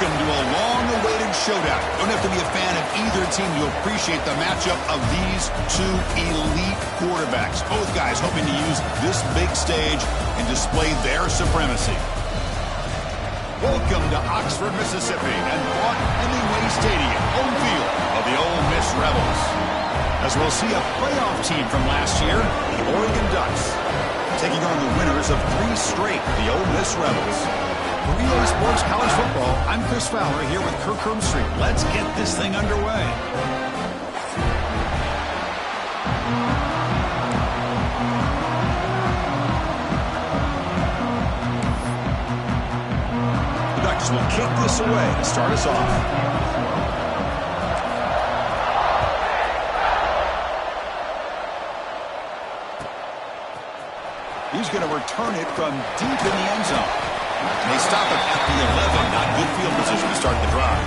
Welcome to a long-awaited showdown. Don't have to be a fan of either team to appreciate the matchup of these two elite quarterbacks. Both guys hoping to use this big stage and display their supremacy. Welcome to Oxford, Mississippi, and Hemingway Stadium, home field of the Ole Miss Rebels. As we'll see a playoff team from last year, the Oregon Ducks, taking on the winners of 3 straight, the Ole Miss Rebels. For EA Sports College Football, I'm Chris Fowler here with Kirk Herbstreit. Let's get this thing underway. The Ducks will kick this away to start us off. He's going to return it from deep in the end zone. They stop it at the 11. Not good field position to start the drive.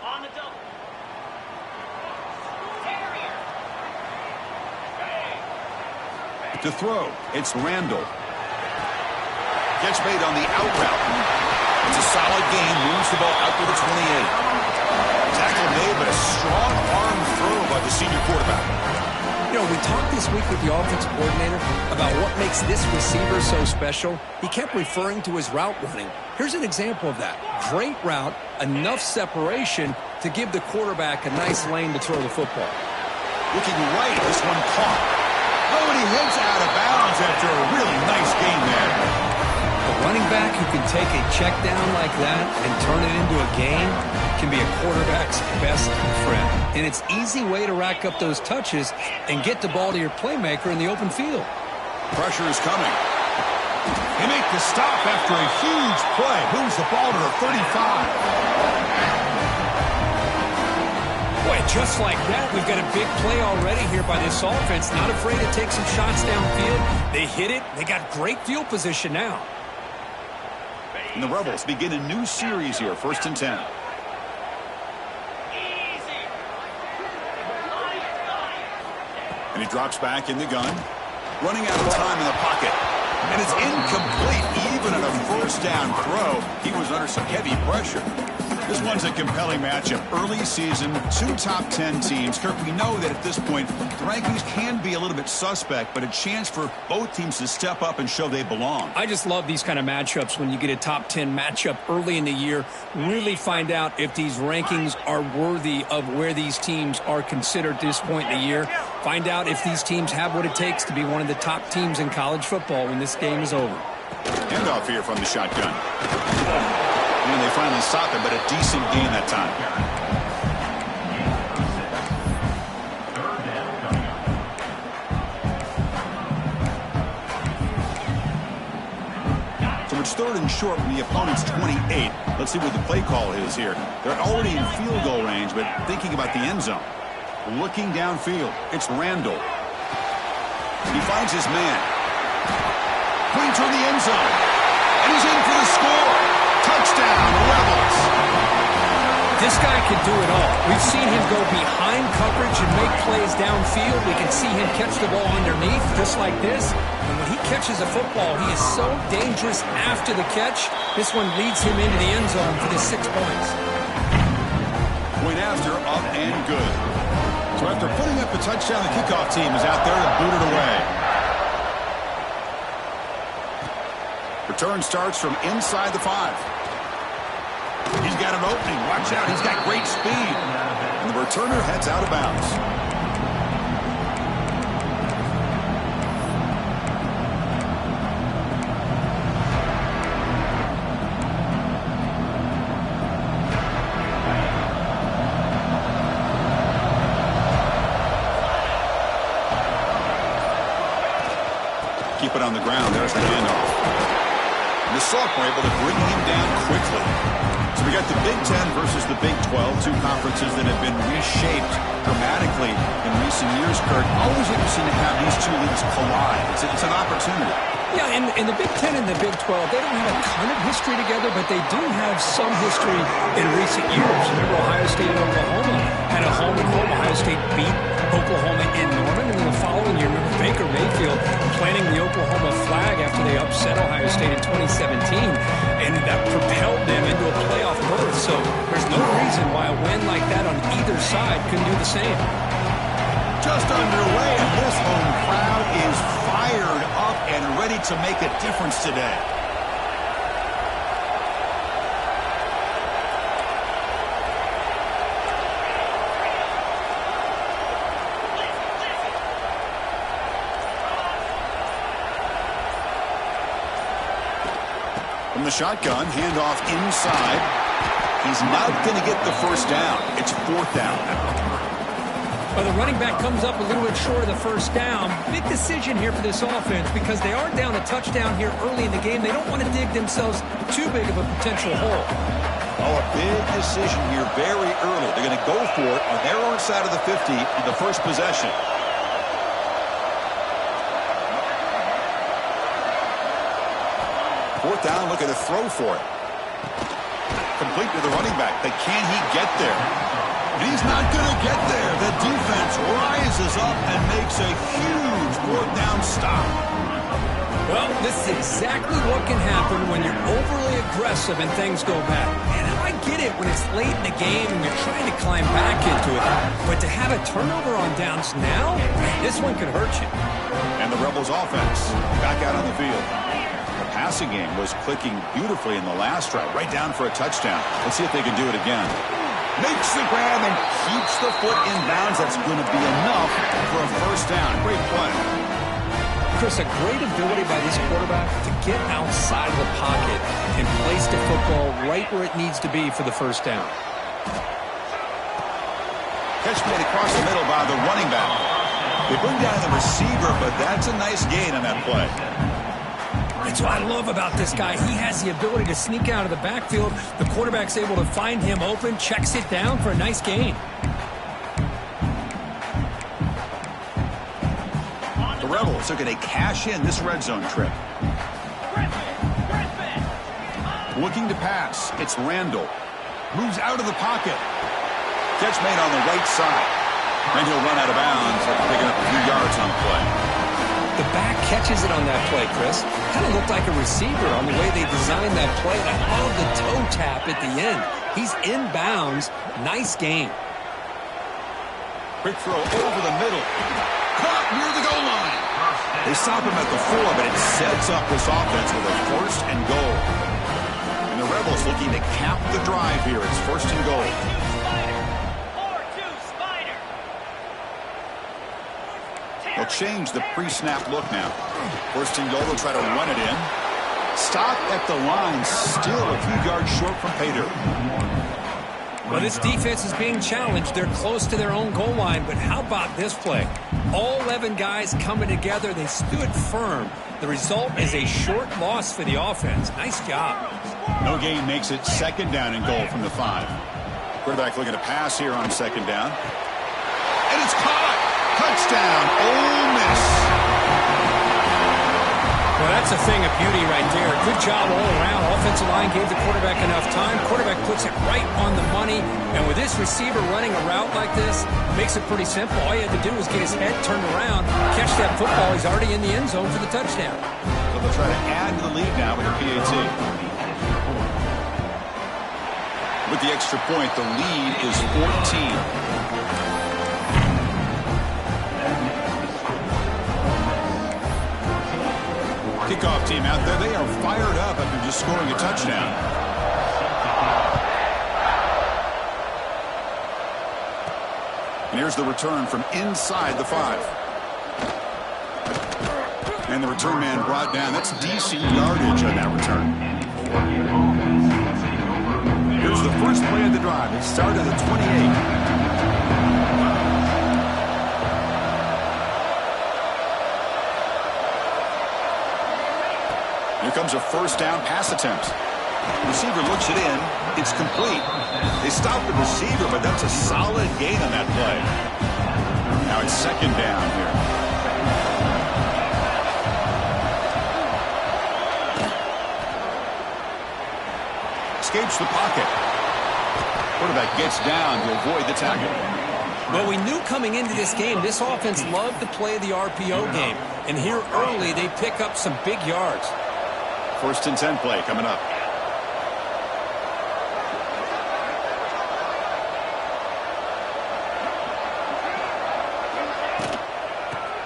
On the double. To throw, it's Randall. Catch made on the out route. It's a solid gain, moves the ball out to the 28. Tackle made, but a strong arm throw by the senior quarterback. You know, we talked this week with the offensive coordinator about what makes this receiver so special. He kept referring to his route running. Here's an example of that. Great route, enough separation to give the quarterback a nice lane to throw the football. Looking right, this one caught. Oh, and he heads out of bounds after a really nice gain there. A running back who can take a check down like that and turn it into a gain can be a quarterback's best friend. And it's an easy way to rack up those touches and get the ball to your playmaker in the open field. Pressure is coming. They make the stop after a huge play. Moves the ball to the 35. Boy, just like that, we've got a big play already here by this offense. Not afraid to take some shots downfield. They hit it. They got great field position now. And the Rebels begin a new series here, 1st and 10. And he drops back in the gun. Running out of time in the pocket. And it's incomplete. Even on a 1st down throw, he was under some heavy pressure. This one's a compelling matchup. Early season, 2 top 10 teams. Kirk, we know that at this point, the rankings can be a little bit suspect, but a chance for both teams to step up and show they belong. I just love these kind of matchups when you get a top 10 matchup early in the year. Really find out if these rankings are worthy of where these teams are considered at this point in the year. Find out if these teams have what it takes to be one of the top teams in college football when this game is over. Handoff here from the shotgun. And they finally stop it, but a decent gain that time. So it's 3rd and short from the opponent's 28. Let's see what the play call is here. They're already in field goal range, but thinking about the end zone. Looking downfield, it's Randall. He finds his man. Going toward the end zone. And he's in for the score. Touchdown, Rebels. This guy can do it all. We've seen him go behind coverage and make plays downfield. We can see him catch the ball underneath, just like this. And when he catches a football, he is so dangerous after the catch. This one leads him into the end zone for the 6 points. Point after, up and good. So after putting up a touchdown, the kickoff team is out there to boot it away. Return starts from inside the 5. He's got an opening. Watch out. He's got great speed. And the returner heads out of bounds. Keep it on the ground. There's the handoff. And the Salk were able to bring him down quickly. So we got the Big Ten versus the Big 12, 2 conferences that have been reshaped dramatically in recent years, Kurt. Always interesting to have these 2 leagues collide. It's an opportunity. Yeah, in the Big Ten and the Big 12, they don't have a ton of history together, but they do have some history in recent years. Remember, Ohio State and Oklahoma had a home-and-home. Ohio State beat Oklahoma in Norman, and then the following year, remember Baker Mayfield planting the Oklahoma flag after they upset Ohio State in 2017, and that propelled them into a playoff berth. So there's no reason why a win like that on either side couldn't do the same. Just underway, and this home crowd is fired up and ready to make a difference today. From the shotgun, handoff inside. He's not going to get the first down. It's 4th down now. Well, the running back comes up a little bit short of the first down. Big decision here for this offense because they are down a touchdown here early in the game. They don't want to dig themselves too big of a potential hole. Oh, a big decision here very early. They're going to go for it on their own side of the 50 in the first possession. Fourth down, looking to throw for it. Complete to the running back, but can he get there? He's not going to get there. The defense rises up and makes a huge 4th down stop. Well, this is exactly what can happen when you're overly aggressive and things go bad. And I get it when it's late in the game and you're trying to climb back into it. But to have a turnover on downs now, this one could hurt you. And the Rebels offense back out on the field. The passing game was clicking beautifully in the last drive, right down for a touchdown. Let's see if they can do it again. Makes the grab and keeps the foot in bounds. That's going to be enough for a first down. Great play. Chris, a great ability by this quarterback to get outside of the pocket and place the football right where it needs to be for the first down. Catch made across the middle by the running back. They bring down the receiver, but that's a nice gain on that play. That's what I love about this guy. He has the ability to sneak out of the backfield. The quarterback's able to find him open, checks it down for a nice gain. The Rebels are going to cash in this red zone trip. Looking to pass. It's Randall. Moves out of the pocket. Catch made on the right side. And he'll run out of bounds after picking up a few yards on the play. The back catches it on that play, Chris. Kind of looked like a receiver on the way they designed that play. And I love the toe tap at the end. He's in bounds. Nice gain. Quick throw over the middle. Caught near the goal line. They stop him at the 4, but it sets up this offense with a 1st and goal. And the Rebels looking to cap the drive here. It's 1st and goal. They'll change the pre-snap look now. 1st and goal, they'll try to run it in. Stop at the line, still a few yards short from pay dirt. Well, this defense is being challenged. They're close to their own goal line, but how about this play? All 11 guys coming together. They stood firm. The result is a short loss for the offense. Nice job. No gain makes it 2nd down and goal from the 5. Quarterback looking to pass here on 2nd down. And it's caught! Touchdown, Ole Miss. Well, that's a thing of beauty right there. Good job all around. Offensive line gave the quarterback enough time. Quarterback puts it right on the money. And with this receiver running a route like this, makes it pretty simple. All you had to do was get his head turned around, catch that football. He's already in the end zone for the touchdown. So they'll try to add to the lead now with a PAT. With the extra point, the lead is 14. Kickoff team out there. They are fired up after just scoring a touchdown. And here's the return from inside the 5. And the return man brought down. That's decent yardage on that return. Here's the first play of the drive. It started at 28. Here comes a 1st down pass attempt. Receiver looks it in. It's complete. They stop the receiver, but that's a solid gain on that play. Now it's 2nd down here. escapes the pocket. Quarterback gets down to avoid the tackle. Well, we knew coming into this game, this offense loved to play the RPO game. And here early, they pick up some big yards. 1st and 10 play coming up.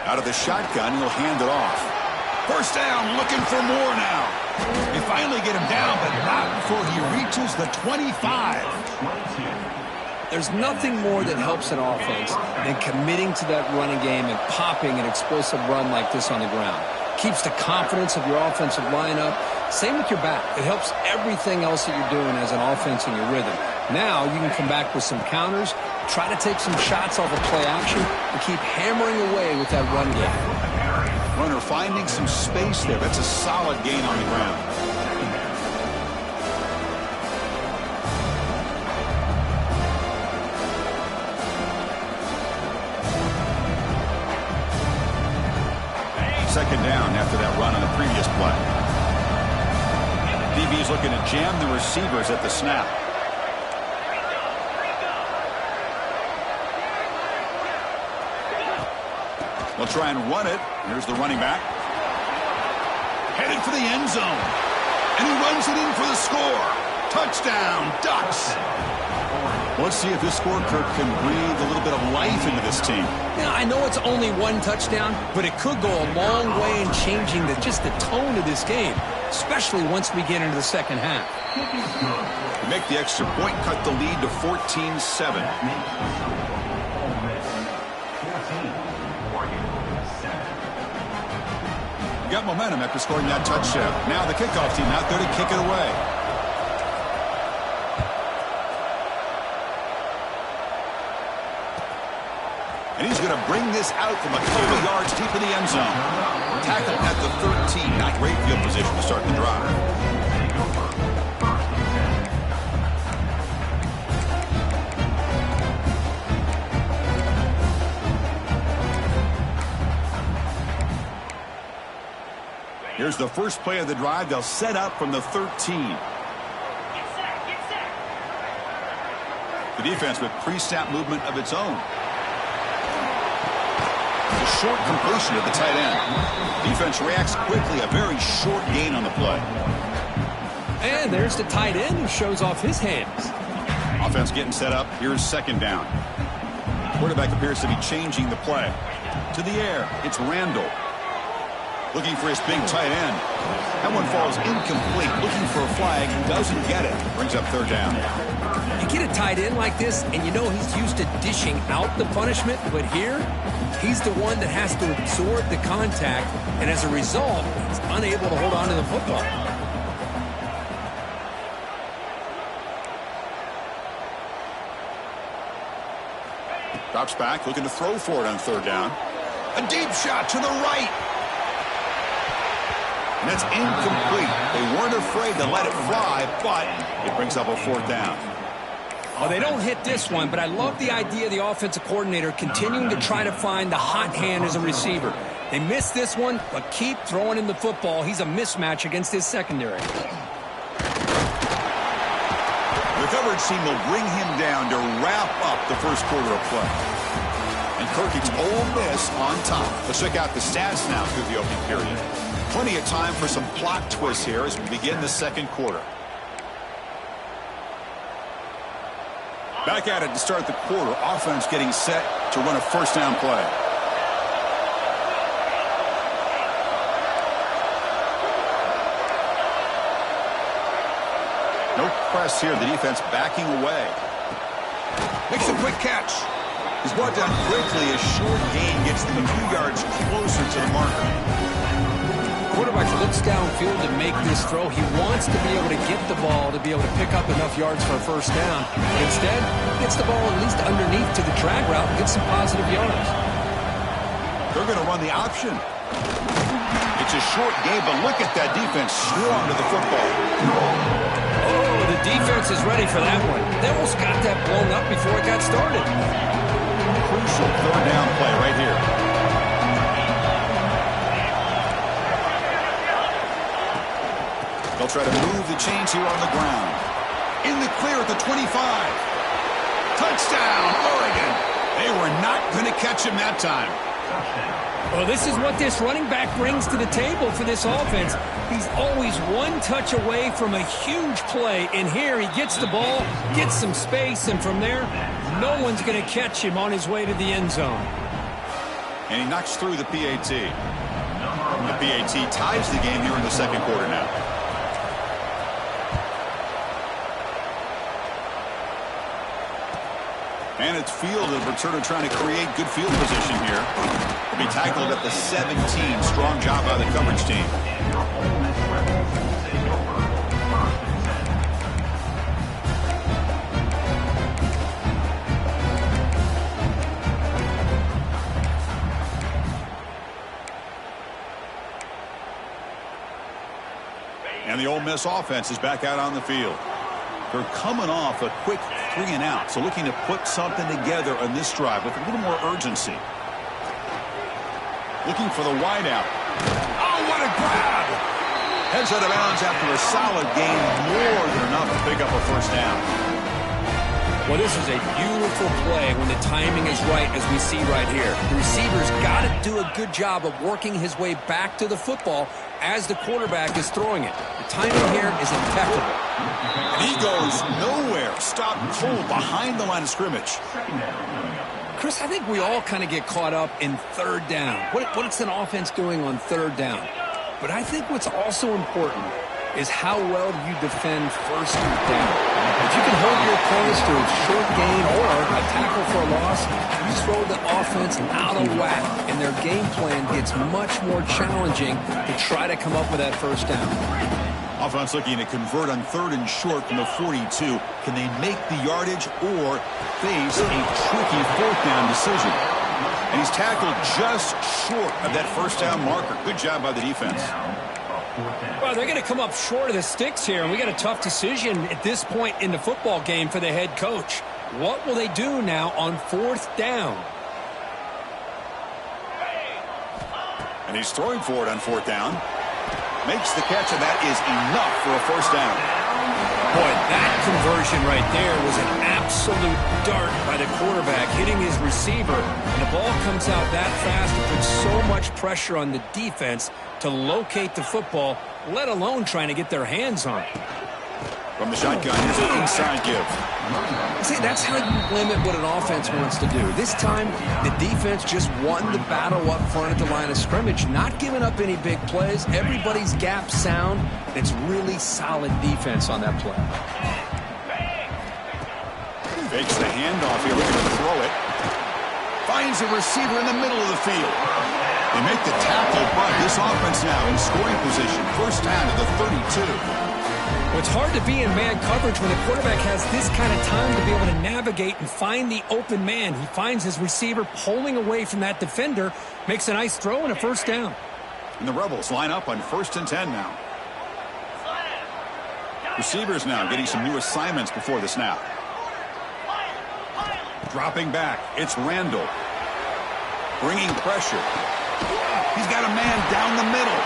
Out of the shotgun, he'll hand it off. 1st down, looking for more now. They finally get him down, but not before he reaches the 25. There's nothing more that helps an offense than committing to that running game and popping an explosive run like this on the ground. Keeps the confidence of your offensive lineup. Same with your back. It helps everything else that you're doing as an offense in your rhythm. Now you can come back with some counters, try to take some shots off of play action, and keep hammering away with that run game. Runner finding some space there. That's a solid gain on the ground. Second down after that run on the previous play. DB's looking to jam the receivers at the snap. They'll try and run it. Here's the running back. Headed for the end zone. And he runs it in for the score. Touchdown, Ducks. Let's see if this score, Kirk, can breathe a little bit of life into this team. Yeah, I know it's only one touchdown, but it could go a long way in changing just the tone of this game, especially once we get into the second half. To make the extra point, cut the lead to 14-7. Got momentum after scoring that touchdown. Now the kickoff team out there to kick it away. And he's going to bring this out from a couple yards deep in the end zone. Tackle at the 13. Not great field position to start the drive. Here's the first play of the drive. They'll set up from the 13. The defense with pre-snap movement of its own. A short completion at the tight end. Defense reacts quickly. A very short gain on the play. And there's the tight end who shows off his hands. Offense getting set up. Here's second down. Quarterback appears to be changing the play. To the air. It's Randall. Looking for his big tight end. That one falls incomplete. Looking for a flag. Doesn't get it. Brings up third down. You get a tight end like this, and you know he's used to dishing out the punishment, but here, he's the one that has to absorb the contact, and as a result, he's unable to hold on to the football. Drops back, looking to throw for it on third down. A deep shot to the right. And that's incomplete. They weren't afraid to let it fly, but it brings up a fourth down. Oh, they don't hit this one, but I love the idea of the offensive coordinator continuing to try to find the hot hand as a receiver. They missed this one, but keep throwing him the football. He's a mismatch against his secondary. The coverage team will bring him down to wrap up the first quarter of play. And Kirk, it's Ole Miss on top. Let's check out the stats now through the opening period. Plenty of time for some plot twists here as we begin the second quarter. Back at it to start the quarter. Offense getting set to run a first down play. No press here. The defense backing away. Makes a quick catch. He's brought down quickly. A short gain gets them a few yards closer to the marker. Quarterback looks downfield to make this throw. He wants to be able to get the ball to be able to pick up enough yards for a first down. But instead, he gets the ball at least underneath to the drag route and gets some positive yards. They're going to run the option. It's a short game, but look at that defense swarm to the football. Oh, the defense is ready for that one. They almost got that blown up before it got started. Crucial third down play right here. They'll try to move the chains here on the ground. In the clear at the 25. Touchdown, Oregon. They were not going to catch him that time. Well, this is what this running back brings to the table for this offense. He's always one touch away from a huge play. And here he gets the ball, gets some space, and from there, no one's going to catch him on his way to the end zone. And he knocks through the PAT. The PAT ties the game here in the second quarter now. And it's fielded. Returner trying to create good field position here. Will be tackled at the 17. Strong job by the coverage team. And the Ole Miss offense is back out on the field. They're coming off a quick 3 and out, so looking to put something together on this drive with a little more urgency. Looking for the wideout. Oh, what a grab! Heads out of bounds after a solid gain, more than enough to pick up a first down. Well, this is a beautiful play when the timing is right, as we see right here. The receiver's got to do a good job of working his way back to the football as the quarterback is throwing it. The timing here is impeccable. And he goes nowhere. Stop cold behind the line of scrimmage. Chris, I think we all kind of get caught up in third down. What's an offense doing on third down? But I think what's also important is how well you defend first down. If you can hold your opponents to a short gain or a tackle for a loss, you throw the offense out of whack, and their game plan gets much more challenging to try to come up with that first down. Offense looking to convert on third and short from the 42. Can they make the yardage or face a tricky fourth down decision? And he's tackled just short of that first down marker. Good job by the defense. Well, they're going to come up short of the sticks here, and we got a tough decision at this point in the football game for the head coach. What will they do now on fourth down? And he's throwing for it on fourth down. Makes the catch, and that is enough for a first down. Boy, that conversion right there was an absolute dart by the quarterback, hitting his receiver. And the ball comes out that fast and puts so much pressure on the defense to locate the football, let alone trying to get their hands on it. From the shotgun, here's an inside give. See, that's how you limit what an offense wants to do. This time, the defense just won the battle up front at the line of scrimmage, not giving up any big plays. Everybody's gap sound. It's really solid defense on that play. Fakes the handoff here, looking to throw it. Finds a receiver in the middle of the field. They make the tackle, but this offense now in scoring position. First down to the 32. Well, it's hard to be in man coverage when the quarterback has this kind of time to be able to navigate and find the open man. He finds his receiver pulling away from that defender, makes a nice throw and a first down. And the Rebels line up on 1st and 10 now. Receivers now getting some new assignments before the snap. Dropping back, it's Randall. Bringing pressure. He's got a man down the middle.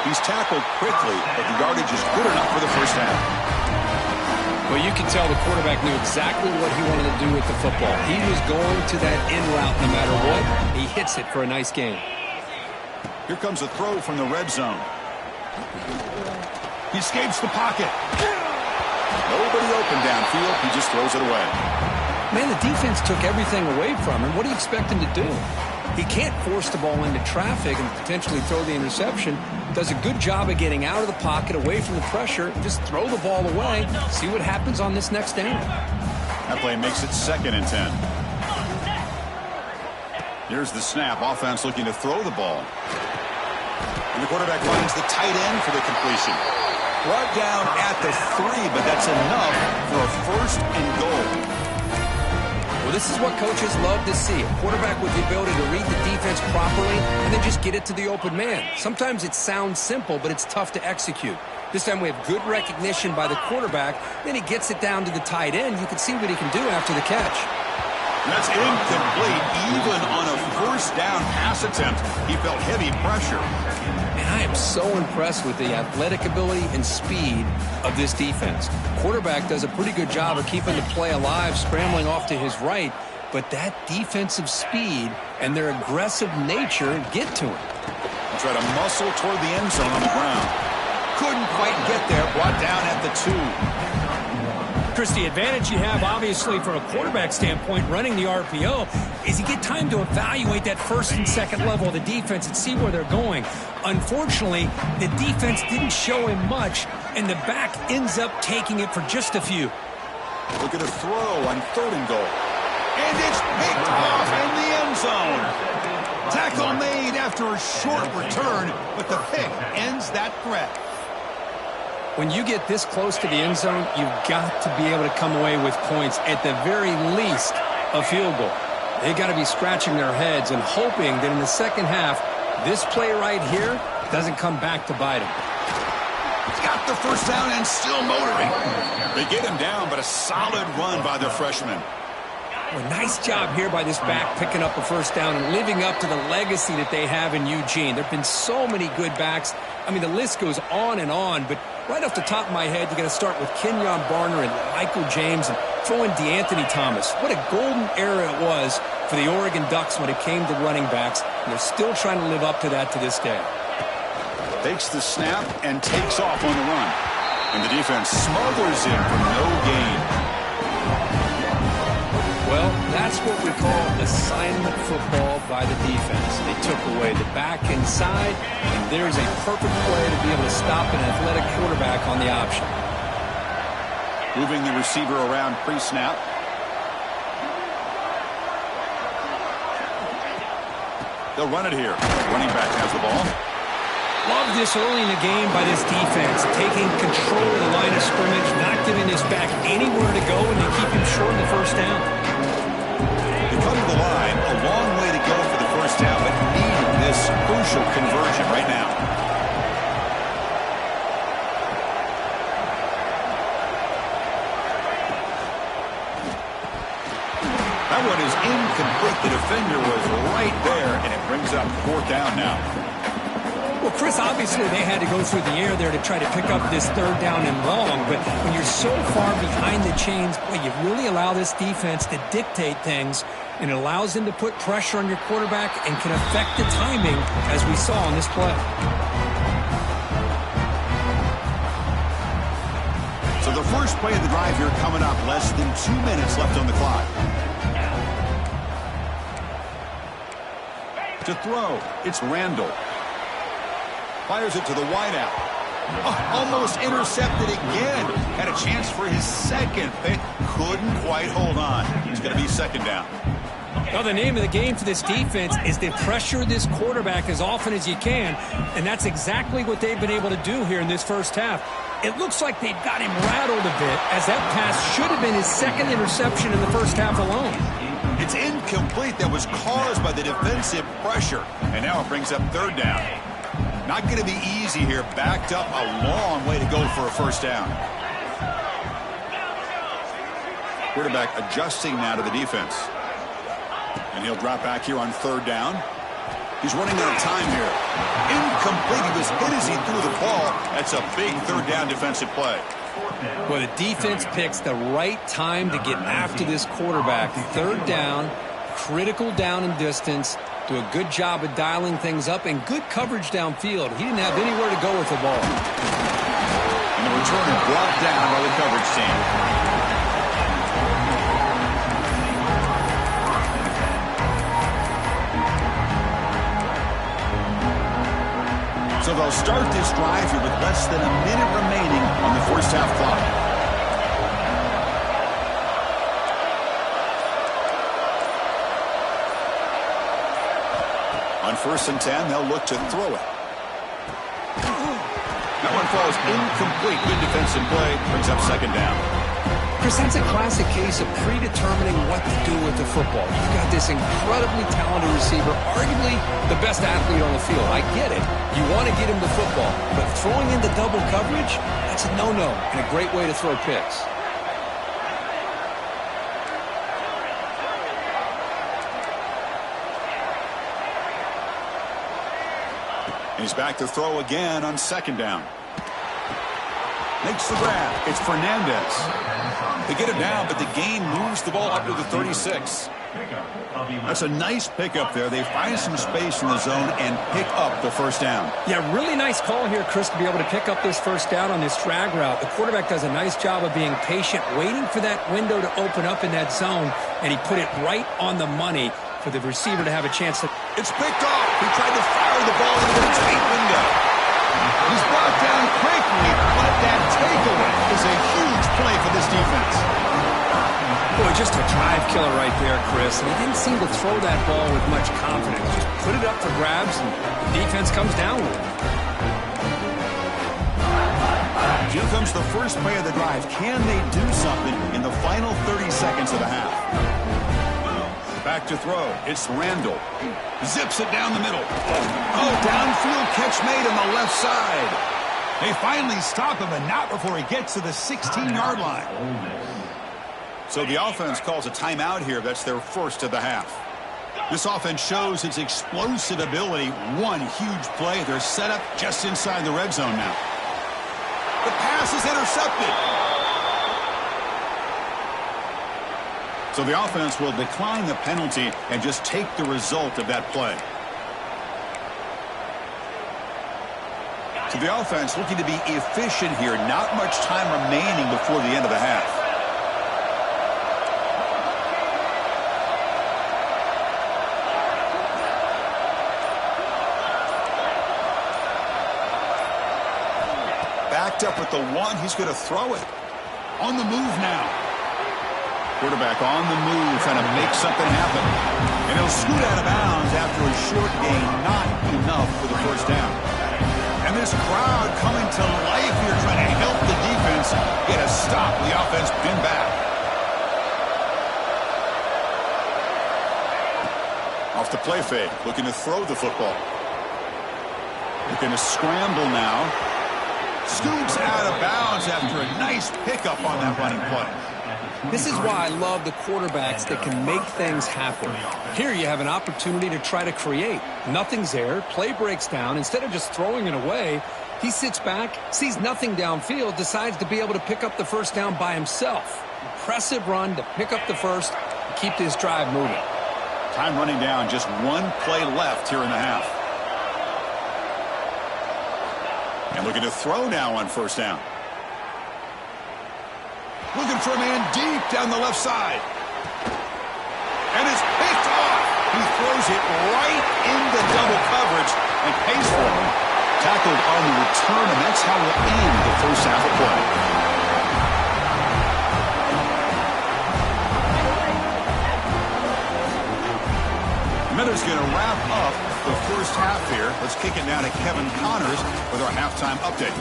He's tackled quickly, but the yardage is good enough for the first down. Well, you can tell the quarterback knew exactly what he wanted to do with the football. He was going to that in route no matter what. He hits it for a nice gain. Here comes a throw from the red zone. He escapes the pocket. Nobody open downfield. He just throws it away. Man, the defense took everything away from him. What do you expect him to do? He can't force the ball into traffic and potentially throw the interception. Does a good job of getting out of the pocket, away from the pressure. Just throw the ball away. See what happens on this next down. That play makes it 2nd and 10. Here's the snap. Offense looking to throw the ball. And the quarterback finds the tight end for the completion. Brought down at the 3, but that's enough for a 1st and goal. Well, this is what coaches love to see. A quarterback with the ability to read the defense properly and then just get it to the open man. Sometimes it sounds simple, but it's tough to execute. This time we have good recognition by the quarterback. Then he gets it down to the tight end. You can see what he can do after the catch. That's incomplete. Even on a 1st down pass attempt, he felt heavy pressure. And I am so impressed with the athletic ability and speed of this defense. Quarterback does a pretty good job of keeping the play alive, scrambling off to his right, but that defensive speed and their aggressive nature get to him. Try to muscle toward the end zone on the ground. Couldn't quite get there, brought down at the 2. Chris, the advantage you have, obviously, from a quarterback standpoint, running the RPO, is you get time to evaluate that first and second level of the defense and see where they're going. Unfortunately, the defense didn't show him much, and the back ends up taking it for just a few. Look at a throw on 3rd and goal. And it's picked off in the end zone. Tackle made after a short return, but the pick ends that threat. When you get this close to the end zone, you've got to be able to come away with points, at the very least, a field goal. They've got to be scratching their heads and hoping that in the second half, this play right here doesn't come back to bite him. He's got the first down and still motoring. They get him down, but a solid run by the freshman. Well, nice job here by this back picking up a first down and living up to the legacy that they have in Eugene. There have been so many good backs. I mean, the list goes on, but right off the top of my head, you got to start with Kenyon Barner and Michael James and throw in DeAnthony Thomas. What a golden era it was for the Oregon Ducks when it came to running backs, and they're still trying to live up to that to this day. Takes the snap and takes off on the run. And the defense smothers him for no gain. Well, that's what we call assignment football by the defense. They took away the back inside, and there's a perfect play to be able to stop an athletic quarterback on the option. Moving the receiver around pre-snap. They'll run it here. Running back has the ball. Love this early in the game by this defense, taking control of the line of scrimmage, not giving this back anywhere to go, and they keep him short of the first down. They come to the line, a long way to go for the first down, but needed this crucial conversion right now. That one is incomplete. The defender was right there, and it brings up 4th down now. Well, Chris, obviously they had to go through the air there to try to pick up this 3rd down and long, but when you're so far behind the chains, boy, you really allow this defense to dictate things, and it allows them to put pressure on your quarterback and can affect the timing, as we saw on this play. So the first play of the drive here coming up, less than 2 minutes left on the clock. To throw, it's Randall. Fires it to the wideout. Oh, almost intercepted again. Had a chance for his second, but couldn't quite hold on. It's going to be 2nd down. Well, the name of the game for this defense is to pressure this quarterback as often as you can, and that's exactly what they've been able to do here in this first half. It looks like they've got him rattled a bit, as that pass should have been his 2nd interception in the first half alone. It's incomplete. That was caused by the defensive pressure, and now it brings up 3rd down. Not going to be easy here. Backed up a long way to go for a first down. Quarterback adjusting now to the defense. And he'll drop back here on 3rd down. He's running out of time here. Incomplete. He was hit as he threw the ball. That's a big 3rd down defensive play. Well, the defense picks the right time to get after this quarterback. 3rd down, critical down and distance. Do a good job of dialing things up and good coverage downfield. He didn't have anywhere to go with the ball. And the returner brought down by the coverage team. So they'll start this drive here with less than a minute remaining on the first half clock. On 1st and 10, they'll look to throw it. That one falls incomplete. Good defensive play. Brings up 2nd down. Chris, that's a classic case of predetermining what to do with the football. You've got this incredibly talented receiver, arguably the best athlete on the field. I get it. You want to get him the football. But throwing into double coverage, that's a no-no and a great way to throw picks. And he's back to throw again on second down. Makes the grab. It's Fernandez. They get it down, but the gain moves the ball up to the 36. That's a nice pickup there. They find some space in the zone and pick up the first down. Yeah, really nice call here, Chris, to be able to pick up this first down on this drag route. The quarterback does a nice job of being patient, waiting for that window to open up in that zone, and he put it right on the money for the receiver to have a chance to... It's picked off. He tried to fire the ball into the tight window. He's brought down quickly, but that takeaway is a huge play for this defense. Boy, just a drive killer right there, Chris. And he didn't seem to throw that ball with much confidence. Just put it up for grabs, and the defense comes down with it. Here comes the first play of the drive. Can they do something in the final 30 seconds of the half? Back to throw. It's Randall. Zips it down the middle. Oh, downfield catch made on the left side. They finally stop him, and not before he gets to the 16-yard line. So the offense calls a timeout here. That's their first of the half. This offense shows its explosive ability. One huge play. They're set up just inside the red zone now. The pass is intercepted. So the offense will decline the penalty and just take the result of that play. So the offense looking to be efficient here. Not much time remaining before the end of the half. Backed up at the one. He's going to throw it. On the move now. Quarterback on the move, trying to make something happen. And he'll scoot out of bounds after a short gain. Not enough for the first down. And this crowd coming to life here, trying to help the defense get a stop. The offense pinned back. Off the play fake, looking to throw the football. Looking to scramble now. Scoots out of bounds after a nice pickup on that running play. This is why I love the quarterbacks that can make things happen. Here you have an opportunity to try to create. Nothing's there. Play breaks down. Instead of just throwing it away, he sits back, sees nothing downfield, decides to be able to pick up the first down by himself. Impressive run to pick up the first and keep this drive moving. Time running down. Just one play left here in the half. And looking to throw now on first down. Looking for a man deep down the left side. And it's picked off. He throws it right into double coverage and pays for it. Tackled on the return, and that's how we'll end the first half of play. Miller's going to wrap up the first half here. Let's kick it now to Kevin Connors with our halftime update.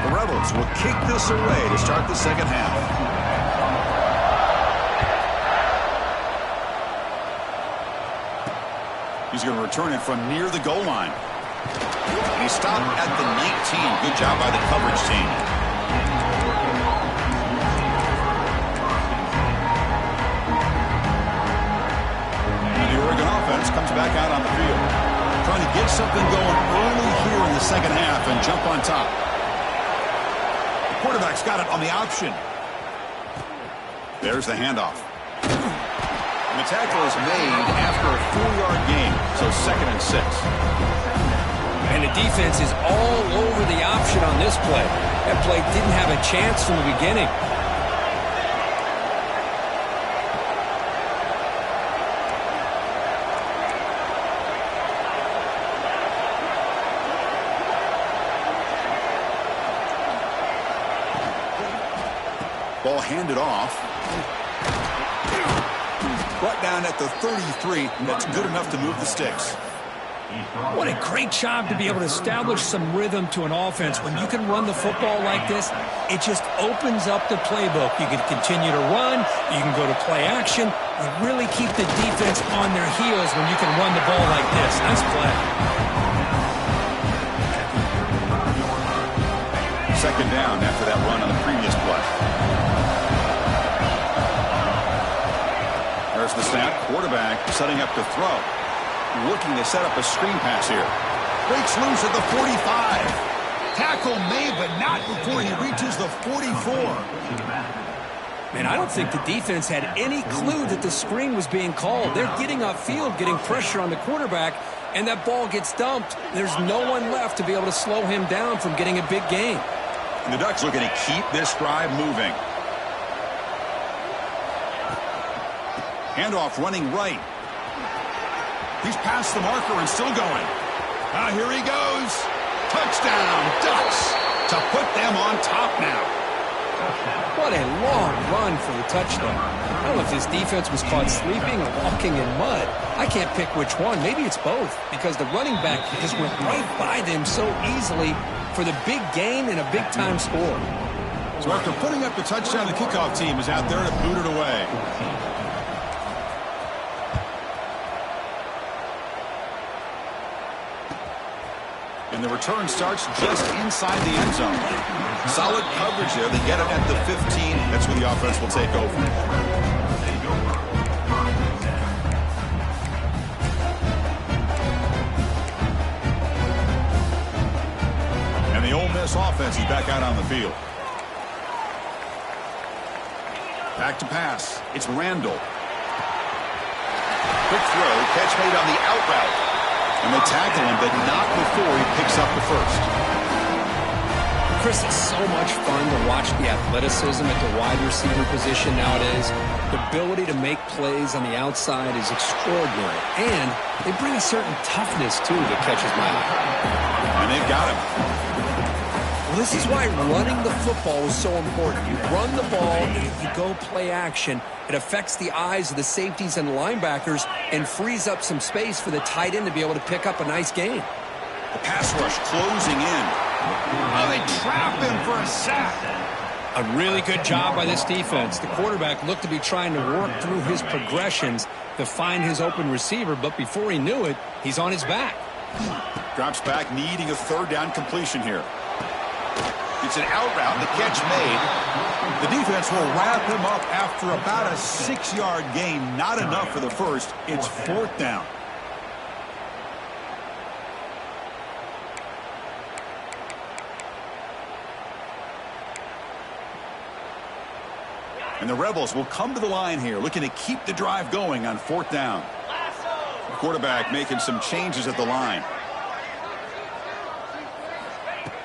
The Rebels will kick this away to start the second half. He's going to return it from near the goal line. And he stopped at the 19. Good job by the coverage team. Comes back out on the field. Trying to get something going early here in the second half and jump on top. The quarterback's got it on the option. There's the handoff. And the tackle is made after a 4-yard gain, so 2nd and 6. And the defense is all over the option on this play. That play didn't have a chance from the beginning. Ball handed off. Brought down at the 33. That's good enough to move the sticks. What a great job to be able to establish some rhythm to an offense. When you can run the football like this, it just opens up the playbook. You can continue to run. You can go to play action. You really keep the defense on their heels when you can run the ball like this. Nice play. Second down after that run on the previous play. There's the snap. Quarterback setting up to throw. Looking to set up a screen pass here. Breaks loose at the 45. Tackle made, but not before he reaches the 44. Man, I don't think the defense had any clue that the screen was being called. They're getting upfield, getting pressure on the quarterback, and that ball gets dumped. There's no one left to be able to slow him down from getting a big gain. And the Ducks looking to keep this drive moving. Handoff running right. He's past the marker and still going. Here he goes. Touchdown, Ducks, to put them on top now. What a long run for the touchdown. I don't know if this defense was caught sleeping or walking in mud. I can't pick which one. Maybe it's both, because the running back just went right by them so easily for the big gain and a big-time score. So after putting up the touchdown, the kickoff team is out there to boot it away. And the return starts just inside the end zone. Solid coverage there. They get it at the 15. That's where the offense will take over. And the Ole Miss offense is back out on the field. Back to pass. It's Randall. Quick throw. Catch made on the out route. And they tackle him, but not before he picks up the first. Chris, it's so much fun to watch the athleticism at the wide receiver position nowadays. The ability to make plays on the outside is extraordinary. And they bring a certain toughness, too, that catches my eye. And they've got him. Well, this is why running the football is so important. You run the ball, and if you go play action, it affects the eyes of the safeties and the linebackers and frees up some space for the tight end to be able to pick up a nice gain. The pass rush closing in. Oh, they trap him for a sack. A really good job by this defense. The quarterback looked to be trying to work through his progressions to find his open receiver, but before he knew it, he's on his back. Drops back, needing a third down completion here. It's an out route, the catch made. The defense will wrap him up after about a 6-yard gain. Not enough for the first. It's fourth down. And the Rebels will come to the line here, looking to keep the drive going on fourth down. The quarterback making some changes at the line.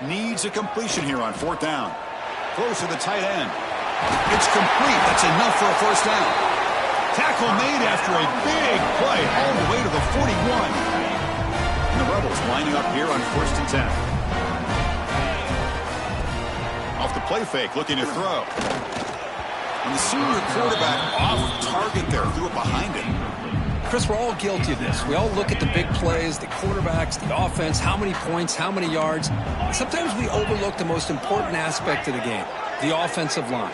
Needs a completion here on fourth down. Throws to the tight end. It's complete. That's enough for a first down. Tackle made after a big play all the way to the 41. And the Rebels lining up here on 1st and 10. Off the play fake, looking to throw. And the senior quarterback off target there, threw it behind him. Chris, we're all guilty of this. We all look at the big plays, the quarterbacks, the offense, how many points, how many yards. Sometimes we overlook the most important aspect of the game, the offensive line.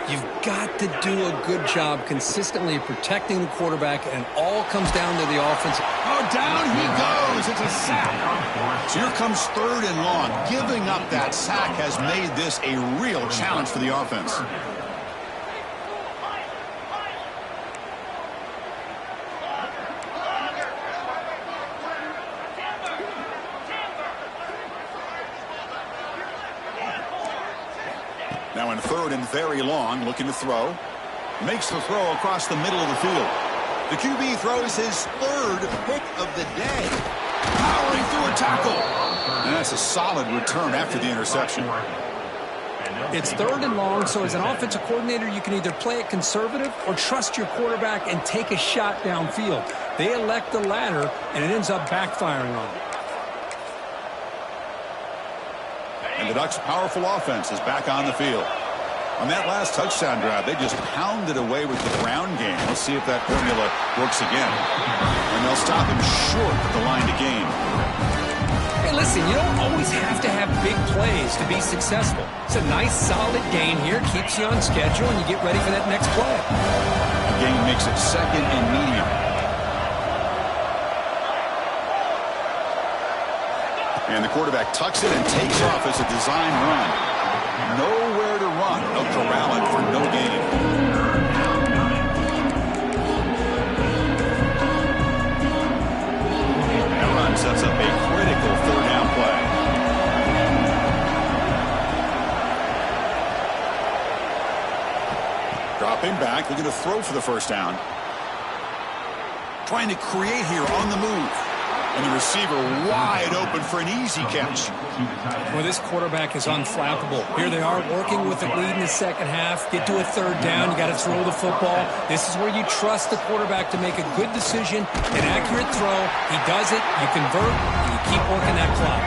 You've got to do a good job consistently protecting the quarterback, and it all comes down to the offense. Oh, down he goes. It's a sack. So here comes 3rd and long. Giving up that sack has made this a real challenge for the offense. Now in 3rd and very long, looking to throw. Makes the throw across the middle of the field. The QB throws his 3rd pick of the day. Powering through a tackle. And that's a solid return after the interception. It's 3rd and long, so as an offensive coordinator, you can either play it conservative or trust your quarterback and take a shot downfield. They elect the latter, and it ends up backfiring on them. And the Ducks' powerful offense is back on the field. On that last touchdown drive, they just pounded away with the ground game. Let's see if that formula works again. And they'll stop him short of the line to gain. Hey, listen, you don't always have to have big plays to be successful. It's a nice, solid gain here. Keeps you on schedule, and you get ready for that next play. The gain makes it 2nd and medium. And the quarterback tucks it and takes off as a design run. Nowhere to run. They'll corral it for no gain. sets up a critical third down play. Dropping back, looking to throw for the first down. Trying to create here on the move. And the receiver wide open for an easy catch. Well, this quarterback is unflappable. Here they are working with the lead in the second half. Get to a third down. You got to throw the football. This is where you trust the quarterback to make a good decision, an accurate throw. He does it. You convert, and you keep working that clock.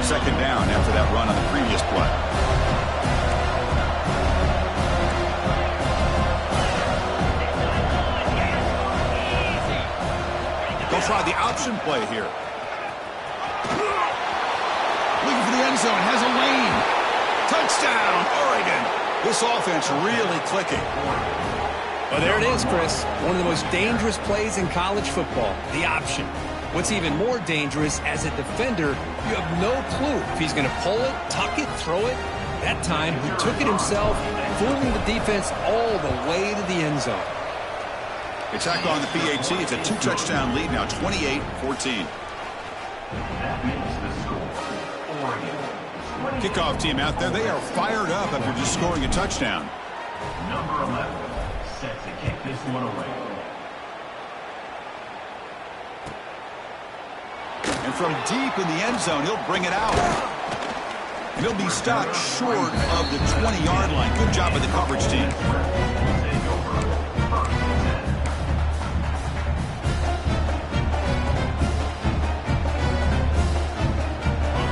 Second down after that run on the previous play. They'll try the option play here. Looking for the end zone, has a lane. Touchdown, Oregon. This offense really clicking. Well, there it is, Chris. One of the most dangerous plays in college football, the option. What's even more dangerous, as a defender, you have no clue if he's going to pull it, tuck it, throw it. That time, he took it himself, fooling the defense all the way to the end zone. It's back on the PAT. It's a 2-touchdown lead now, 28-14. Kickoff team out there. They are fired up after just scoring a touchdown. Number 11 set to kick this one away. And from deep in the end zone, he'll bring it out. And he'll be stopped short of the 20-yard line. Good job by the coverage team.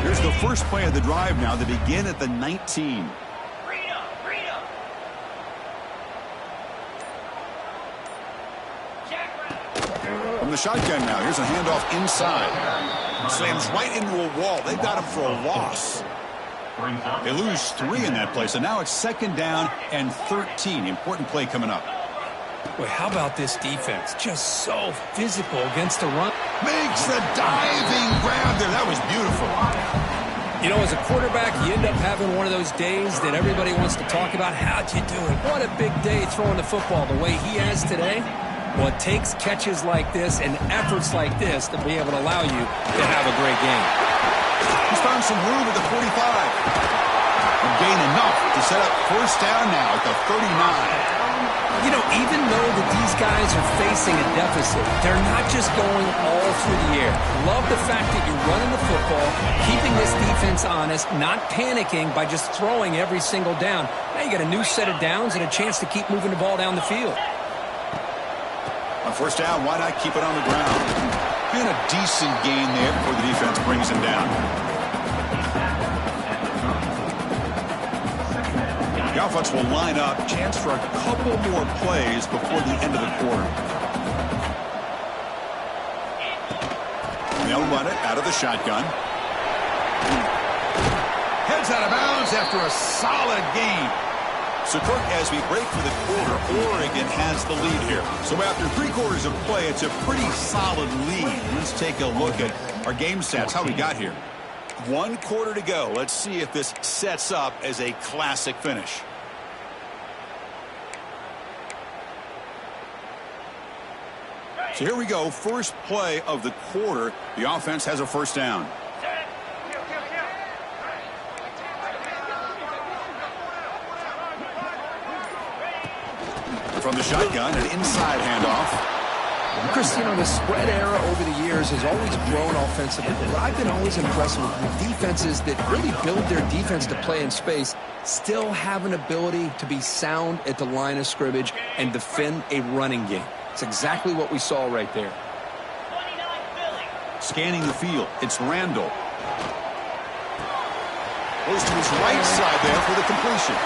Here's the first play of the drive now. They begin at the 19. From the shotgun now. Here's a handoff inside. Slams right into a wall. They've got him for a loss. They lose 3 in that play. So now it's second down and 13. Important play coming up. Boy, how about this defense? Just so physical against the run. Makes the diving grab there. That was beautiful. You know, as a quarterback, you end up having one of those days that everybody wants to talk about. How'd you do it? What a big day throwing the football the way he has today. Well, it takes catches like this and efforts like this to be able to allow you to have a great game. He's found some room at the 45. And gain enough to set up first down now at the 39. You know, even though that these guys are facing a deficit, they're not just going all through the air. Love the fact that you're running the football, keeping this defense honest, not panicking by just throwing every single down. Now you got a new set of downs and a chance to keep moving the ball down the field. On first down, why not keep it on the ground? Been a decent gain there before the defense brings him down. The offense will line up. Chance for a couple more plays before the end of the quarter. They'll run it out of the shotgun. Heads out of bounds after a solid game. So, Kirk, as we break for the quarter, Oregon has the lead here. So after 3 quarters of play, it's a pretty solid lead. Let's take a look at our game stats, how we got here. 1 quarter to go. Let's see if this sets up as a classic finish. So here we go. First play of the quarter. The offense has a first down. From the shotgun, an inside handoff. Chris, you know, the spread era over the years has always grown offensively, but I've been always impressed with defenses that really build their defense to play in space, still have an ability to be sound at the line of scrimmage and defend a running game. It's exactly what we saw right there. Scanning the field, it's Randall. Goes to his right side there for the completion.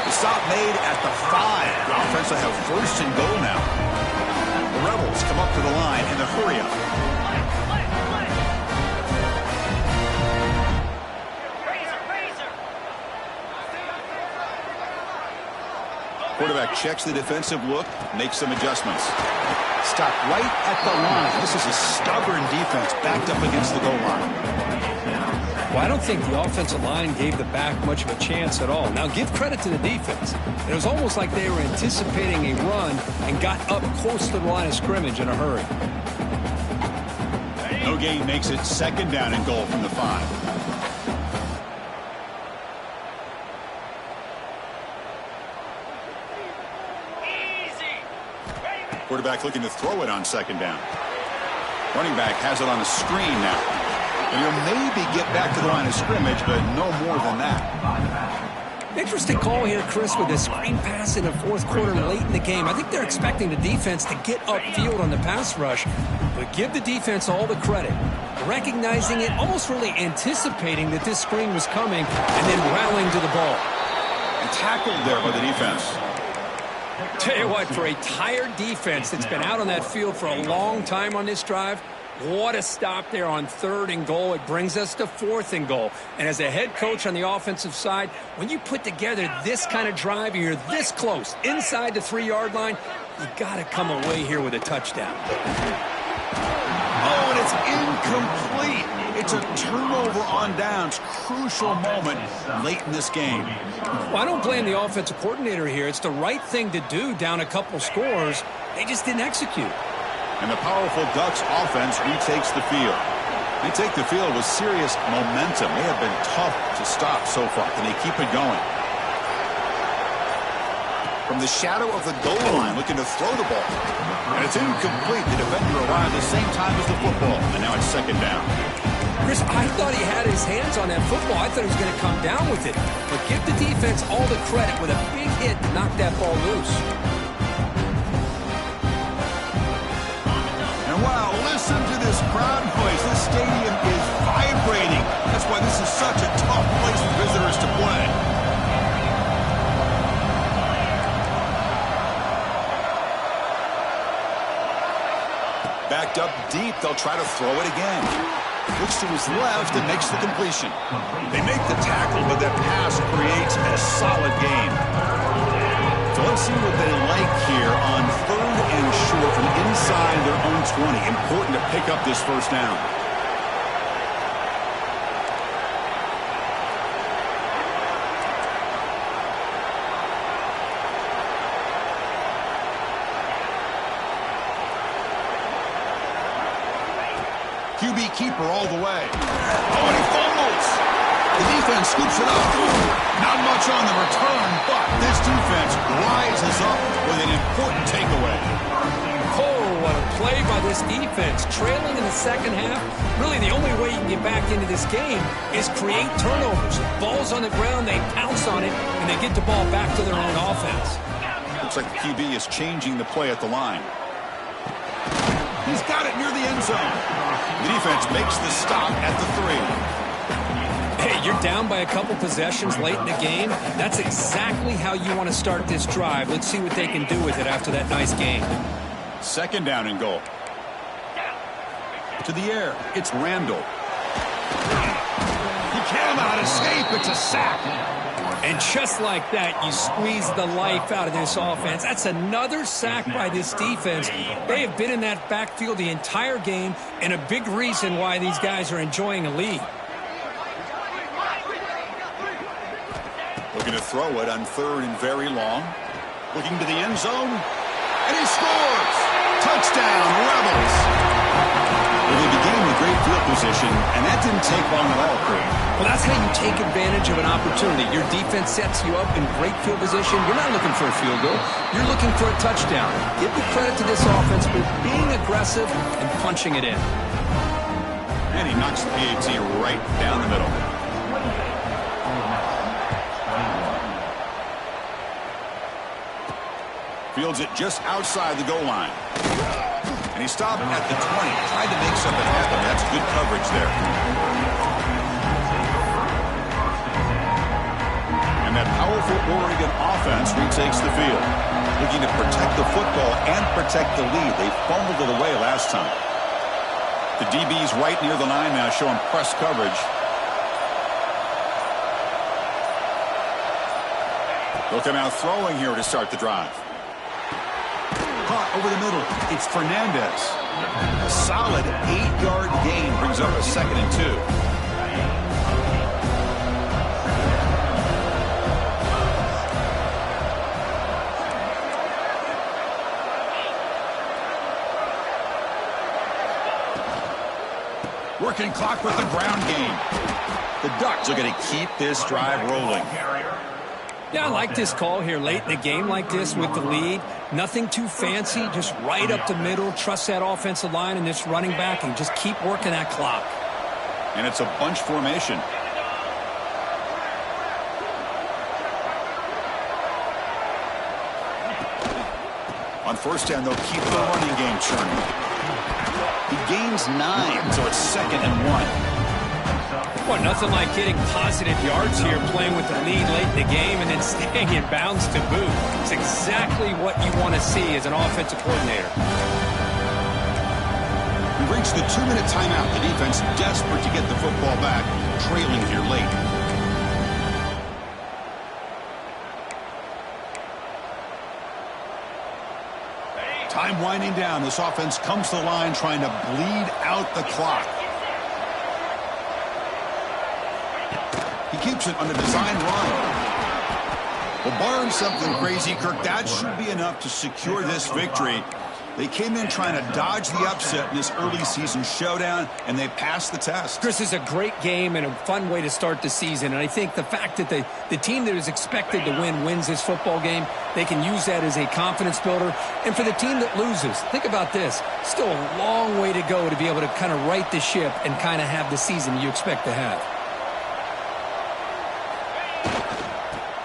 The stop made at the 5. The offense will have first and goal now. The Rebels come up to the line in the hurry-up. Quarterback checks the defensive look, makes some adjustments. Stop right at the line. This is a stubborn defense backed up against the goal line. Well, I don't think the offensive line gave the back much of a chance at all. Now, give credit to the defense. It was almost like they were anticipating a run and got up close to the line of scrimmage in a hurry. No gain makes it 2nd down and goal from the 5. Quarterback looking to throw it on 2nd down. Running back has it on a screen now. And he'll maybe get back to the line of scrimmage, but no more than that. Interesting call here, Chris, with a screen pass in the 4th quarter late in the game. I think they're expecting the defense to get upfield on the pass rush, but give the defense all the credit. Recognizing it, almost really anticipating that this screen was coming, and then rallying to the ball. And tackled there by the defense. Tell you what, for a tired defense that's been out on that field for a long time on this drive, what a stop there on 3rd and goal. It brings us to 4th and goal. And as a head coach on the offensive side, when you put together this kind of drive and you're this close, inside the 3-yard line, you got to come away here with a touchdown. Oh, and it's incomplete. It's a turnover on downs. Crucial moment late in this game. Well, I don't blame the offensive coordinator here. It's the right thing to do down a couple scores. They just didn't execute. And the powerful Ducks offense retakes the field. They take the field with serious momentum. They have been tough to stop so far. Can they keep it going? From the shadow of the goal line, looking to throw the ball. And it's incomplete. The defender arrived at the same time as the football. And now it's 2nd down. Chris, I thought he had his hands on that football. I thought he was going to come down with it. But give the defense all the credit with a big hit to knock that ball loose. And wow, listen to this crowd noise. This stadium is vibrating. That's why this is such a tough place for visitors to play. Backed up deep, they'll try to throw it again. Looks to his left and makes the completion. They make the tackle, but that pass creates a solid gain. So let's see what they like here on 3rd and short from inside their own 20. Important to pick up this 1st down. QB keeper all the way. Oh, and he fumbles. The defense scoops it up. Not much on the return, but this defense rises up with an important takeaway. Oh, what a play by this defense. Trailing in the 2nd half, really the only way you can get back into this game is create turnovers. Ball's on the ground, they pounce on it, and they get the ball back to their own offense. Looks like the QB is changing the play at the line. He's got it near the end zone. The defense makes the stop at the 3. Hey, you're down by a couple possessions late in the game. That's exactly how you want to start this drive. Let's see what they can do with it after that nice game. 2nd down and goal. To the air, it's Randall. He cannot escape. It's a sack. And just like that, you squeeze the life out of this offense. That's another sack by this defense. They have been in that backfield the entire game, and a big reason why these guys are enjoying a lead. Looking to throw it on 3rd and very long. Looking to the end zone. And he scores! Touchdown, Rebels! Well, they began with great field position, and that didn't take long at all, Kurt. Well, that's how you take advantage of an opportunity. Your defense sets you up in great field position. You're not looking for a field goal. You're looking for a touchdown. Give the credit to this offense for being aggressive and punching it in. And he knocks the PAT right down the middle. Fields it just outside the goal line. And he stopped at the 20. Tried to make something happen. That's good coverage there. And that powerful Oregon offense retakes the field. Looking to protect the football and protect the lead. They fumbled it away last time. The DB's right near the line now, showing press coverage. They'll come out throwing here to start the drive. Caught over the middle. It's Fernandez. A solid 8-yard gain brings up a 2nd and 2. Working clock with the ground game. The Ducks are going to keep this drive rolling. Yeah, I like this call here late in the game like this with the lead. Nothing too fancy, just right up the middle. Trust that offensive line and this running back and just keep working that clock. And it's a bunch formation. On first down, they'll keep the running game churning. He gains 9, so it's 2nd and 1. Well, nothing like getting positive yards here, playing with the lead late in the game and then staying in bounds to boot. It's exactly what you want to see as an offensive coordinator. We reached the 2-minute timeout. The defense desperate to get the football back, trailing here late. Time winding down. This offense comes to the line trying to bleed out the clock. He keeps it on a design run. Well, barring something crazy, Kirk, that should be enough to secure this victory. They came in trying to dodge the upset in this early season showdown, and they passed the test. Chris, is a great game and a fun way to start the season. And I think the fact that the team that is expected to win wins this football game, they can use that as a confidence builder. And for the team that loses, think about this. Still a long way to go to be able to kind of right the ship and kind of have the season you expect to have.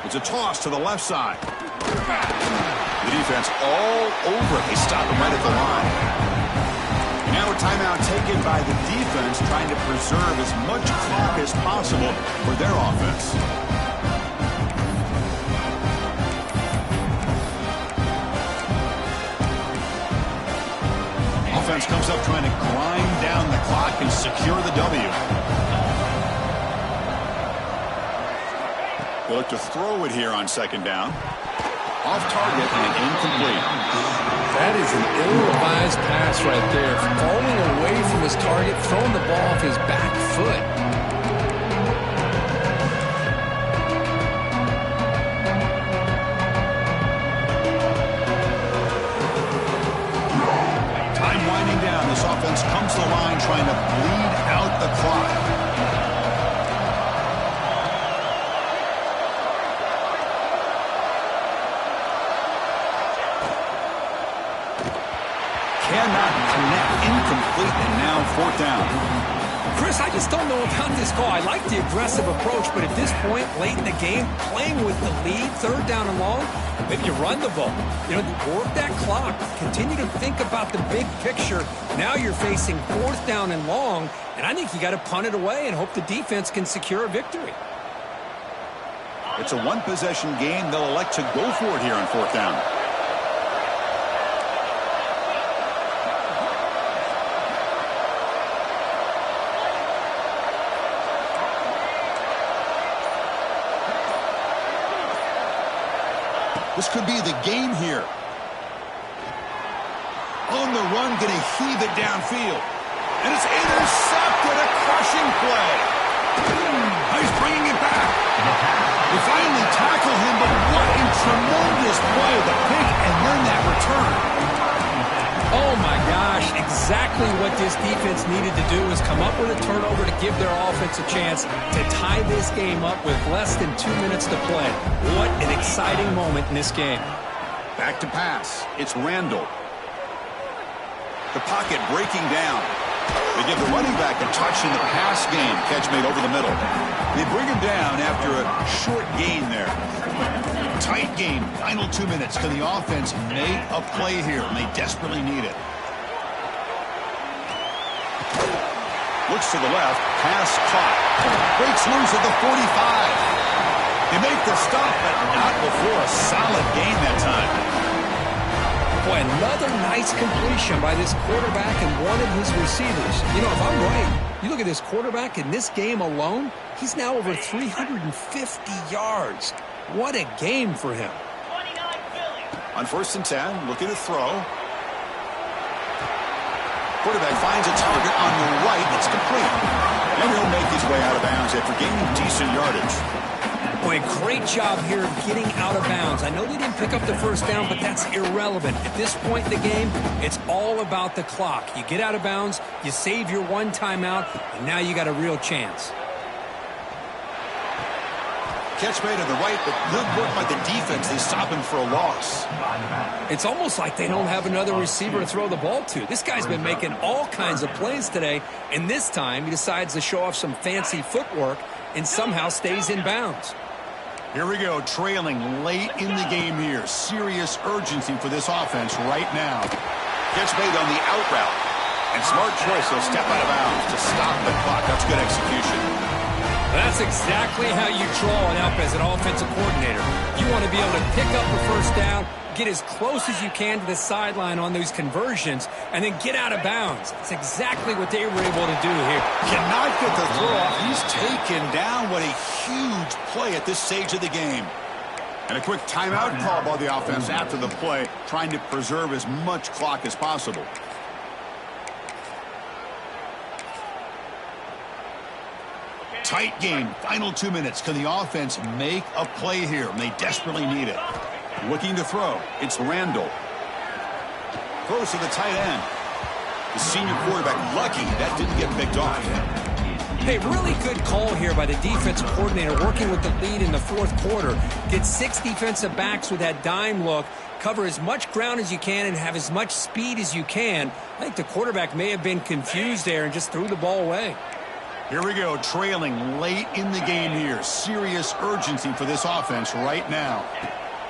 It's a toss to the left side. The defense all over it. They stop him right at the line. And now a timeout taken by the defense, trying to preserve as much clock as possible for their offense. Offense comes up trying to grind down the clock and secure the W. They look to throw it here on 2nd down. Off target and incomplete. That is an ill-advised pass right there. Falling away from his target, throwing the ball off his back foot. Time winding down. This offense comes to the line trying to bleed out the clock. Cannot connect, incomplete, and now 4th down. Chris, I just don't know about this call. I like the aggressive approach, but at this point, late in the game, playing with the lead, 3rd down and long, maybe you run the ball. You know, work that clock. Continue to think about the big picture. Now you're facing 4th down and long, and I think you got to punt it away and hope the defense can secure a victory. It's a one-possession game. They'll elect to go for it here on 4th down. This could be the game here. On the run, going to heave it downfield. And it's intercepted, a crushing play. He's bringing it back. They finally tackle him, but what a tremendous play. The pick and then that return. Oh, my gosh. Exactly what this defense needed to do is come up with a turnover to give their offense a chance to tie this game up with less than 2 minutes to play. What an exciting moment in this game. Back to pass. It's Randall. The pocket breaking down. They give the running back a touch in the pass game. Catch made over the middle. They bring him down after a short gain there. Tight game. Final 2 minutes. Can the offense make a play here? And they desperately need it. Looks to the left. Pass caught. Breaks loose at the 45. They make the stop, but not before a solid gain that time. Boy, another nice completion by this quarterback and one of his receivers. You know, if I'm right, you look at this quarterback in this game alone, he's now over 350 yards. What a game for him. 29 Philly. On 1st and 10, looking to throw. Quarterback finds a target on the right. It's complete. And he'll make his way out of bounds after gaining decent yardage. Boy, great job here of getting out of bounds. I know they didn't pick up the first down, but that's irrelevant. At this point in the game, it's all about the clock. You get out of bounds, you save your one timeout, and now you got a real chance. Catch made to the right, but good work by the defense. They stop him for a loss. It's almost like they don't have another receiver to throw the ball to. This guy's been making all kinds of plays today, and this time he decides to show off some fancy footwork and somehow stays in bounds. Here we go, trailing late in the game here. Serious urgency for this offense right now. Catch made on the out route. And smart choice, he'll step out of bounds to stop the clock. That's good execution. That's exactly how you draw it up as an offensive coordinator. You want to be able to pick up the first down, get as close as you can to the sideline on those conversions, and then get out of bounds. That's exactly what they were able to do here. Cannot get the throw off. He's taken down. What a huge play at this stage of the game. And a quick timeout call by the offense after the play, trying to preserve as much clock as possible. Tight game, final 2 minutes. Can the offense make a play here? And they desperately need it. Looking to throw. It's Randall. Throws to the tight end. The senior quarterback lucky that didn't get picked off. Hey, really good call here by the defensive coordinator working with the lead in the fourth quarter. Get 6 defensive backs with that dime look. Cover as much ground as you can and have as much speed as you can. I think the quarterback may have been confused there and just threw the ball away. Here we go, trailing late in the game here. Serious urgency for this offense right now.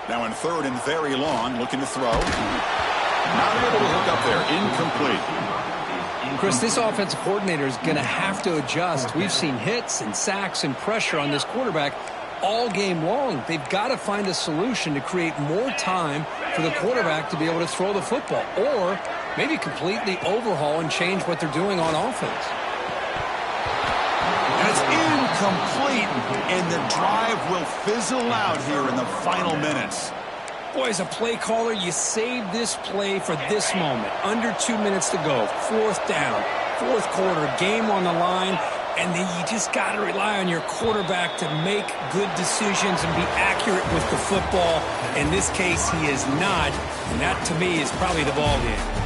Now in third and very long, looking to throw. Not able to hook up there, incomplete. Chris, this offensive coordinator is going to have to adjust. We've seen hits and sacks and pressure on this quarterback all game long. They've got to find a solution to create more time for the quarterback to be able to throw the football, or maybe completely overhaul and change what they're doing on offense. And it's incomplete, and the drive will fizzle out here in the final minutes. Boy, as a play caller, you save this play for this moment. Under 2 minutes to go, fourth down, fourth quarter, game on the line, and then you just got to rely on your quarterback to make good decisions and be accurate with the football. In this case, he is not, and that, to me, is probably the ball game.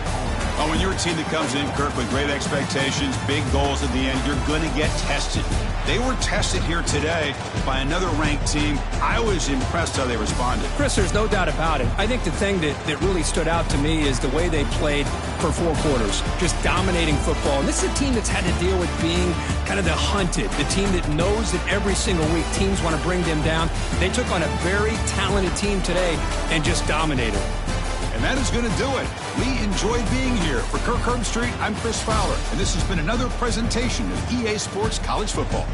Oh, when you're a team that comes in, Kirk, with great expectations, big goals at the end, you're going to get tested. They were tested here today by another ranked team. I was impressed how they responded. Chris, there's no doubt about it. I think the thing that really stood out to me is the way they played for 4 quarters, just dominating football. And this is a team that's had to deal with being kind of the hunted, the team that knows that every single week teams want to bring them down. They took on a very talented team today and just dominated. And that is going to do it. We enjoyed being here. For Kirk Herbstreit, I'm Chris Fowler, and this has been another presentation of EA Sports College Football.